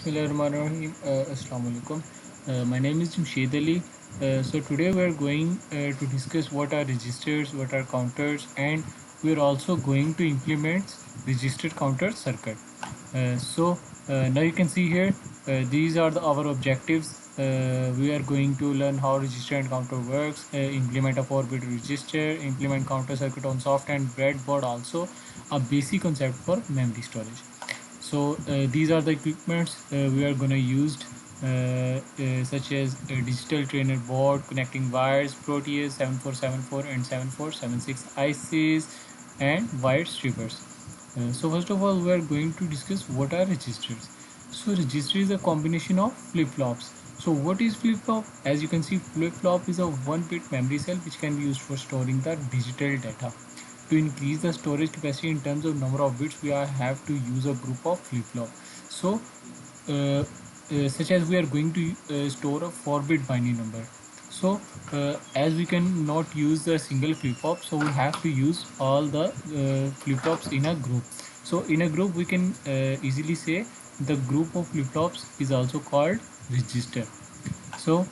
Bismillahirrahmanirrahim. Assalamu alaikum. My name is Jamshed Ali. So today we are going to discuss what are registers, what are counters, and we are also going to implement register counter circuit. Now you can see here, these are our objectives. We are going to learn how register and counter works, implement a 4-bit register, implement counter circuit on soft and breadboard, also a basic concept for memory storage. These are the equipments we are gonna use, such as a digital trainer board, connecting wires, Proteus 7474 and 7476 ICs, and wire strippers. So first of all, we are going to discuss what are registers. So register is a combination of flip-flops. So what is flip-flop? As you can see, flip-flop is a 1-bit memory cell which can be used for storing the digital data. To increase the storage capacity in terms of number of bits, we have to use a group of flip-flop. So such as we are going to store a 4-bit binary number. So as we can not use a single flip-flop, so we have to use all the flip-flops in a group. So in a group we can easily say the group of flip-flops is also called register. So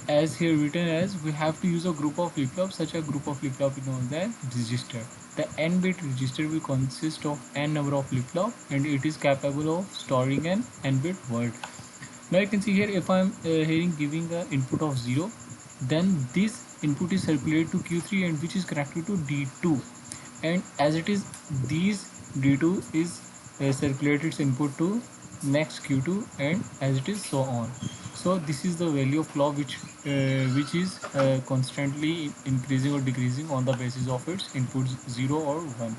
as here written as, we have to use a group of flip-flops. Such a group of flip-flop is known as register. The n-bit register will consist of n number of flip-flop, and it is capable of storing an n-bit word. Now you can see here, if I am giving an input of 0, then this input is circulated to Q3, and which is connected to D2, and as it is, these D2 is circulated its input to next Q2, and as it is so on. So this is the value of clock which is constantly increasing or decreasing on the basis of its inputs 0 or 1.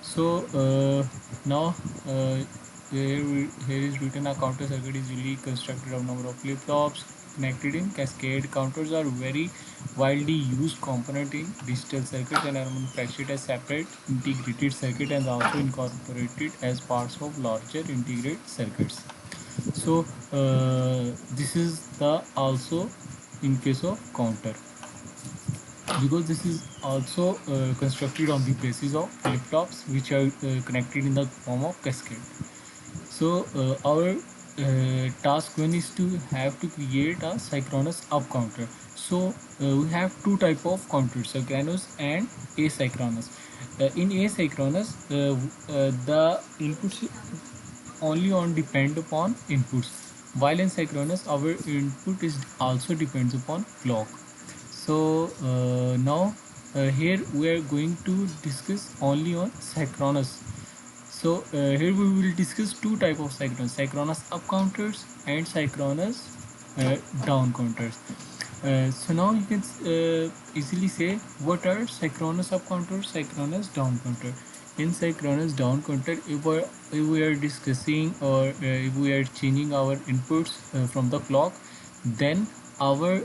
So now here is written, a counter circuit is usually constructed of number of flip-flops connected in cascade. Counters are very widely used component in digital circuits and are manufactured as separate integrated circuit and also incorporated as parts of larger integrated circuits. So this is the also in case of counter, because this is also constructed on the basis of flip-flops which are connected in the form of cascade. So our task 1 is to have to create a synchronous up counter. So we have two type of counters, synchronous and asynchronous. In asynchronous, the inputs only on depend upon inputs, while in synchronous our input is also depends upon clock. So now here we are going to discuss only on synchronous. So here we will discuss two type of synchronous up counters and synchronous down counters. So now you can easily say what are synchronous up counters, synchronous down counter. In synchronous down counter, if we are discussing or if we are changing our inputs from the clock, then our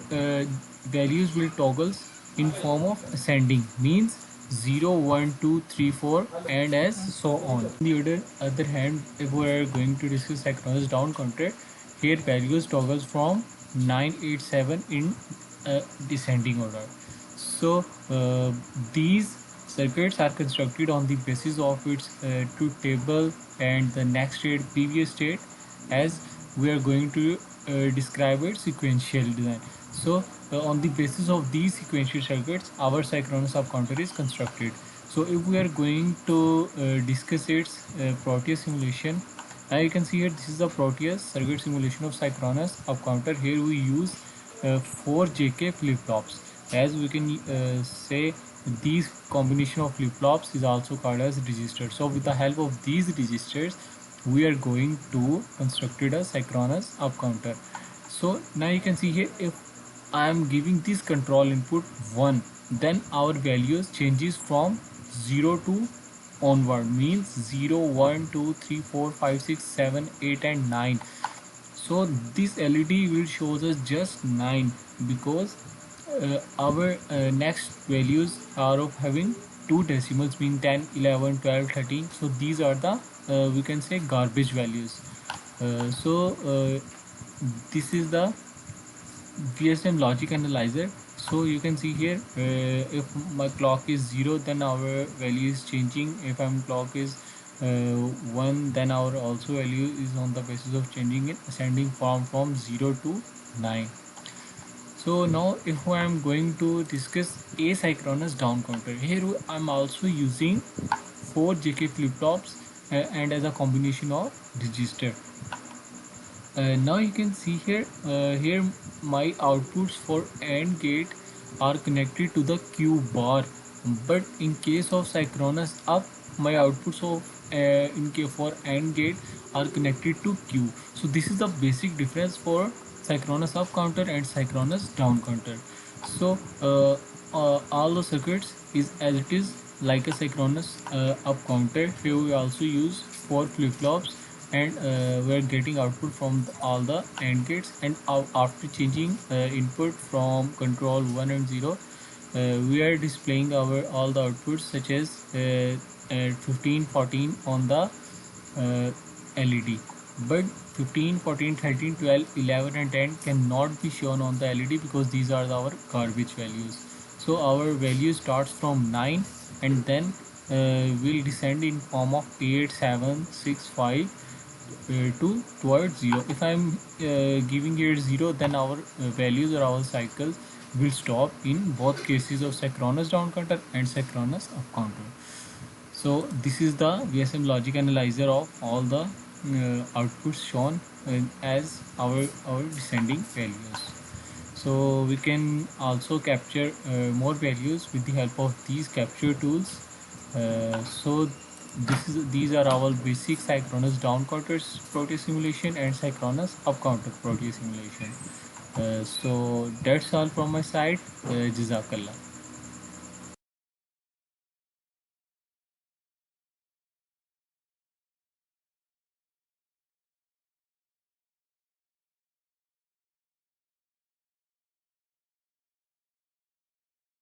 values will toggle in form of ascending, means 0, 1, 2, 3, 4, and as so on. On the other hand, if we are going to discuss synchronous down counter, here values toggles from 9, 8, 7 in descending order. So these circuits are constructed on the basis of its truth table and the next state, previous state, as we are going to describe it sequential design. So on the basis of these sequential circuits, our synchronous up counter is constructed. So if we are going to discuss its Proteus simulation, now you can see here, this is the Proteus circuit simulation of synchronous up counter. Here we use 4 JK flip-flops. As we can say, these combination of flip-flops is also called as register. So with the help of these registers, we are going to construct a synchronous up counter. So now you can see here, if I am giving this control input 1, then our values changes from 0 to onward, means 0, 1, 2, 3, 4, 5, 6, 7, 8, and 9. So this LED will show us just 9, because our next values are of having two decimals, mean 10, 11, 12, 13. So these are the we can say garbage values. This is the VSM logic analyzer. So you can see here, if my clock is 0, then our value is changing. If my clock is 1, then our also value is on the basis of changing it ascending from 0 to 9. So now if I am going to discuss asynchronous down counter, here I'm also using 4 JK flip-flops and as a combination of register. Now you can see here my outputs for AND gate are connected to the Q bar, but in case of synchronous up, my outputs of in case for AND gate are connected to Q. So this is the basic difference for synchronous up counter and synchronous down counter. So all the circuits is as it is like a synchronous up counter. Here we also use 4 flip-flops, and we're getting output from all the AND gates, and after changing input from control 1 and 0, we are displaying our all the outputs such as 15 14 on the LED, but 15 14 13 12 11 and 10 cannot be shown on the LED because these are our garbage values. So our value starts from 9 and then will descend in form of 8 7 6 5 to towards 0. If I'm giving here 0, then our values or our cycles will stop in both cases of synchronous down counter and synchronous up counter. So this is the VSM logic analyzer of all the outputs shown as our descending values. So we can also capture more values with the help of these capture tools. So these are our basic synchronous down counters Proteus simulation and synchronous up counter Proteus simulation. So that's all from my side. Jazakallah.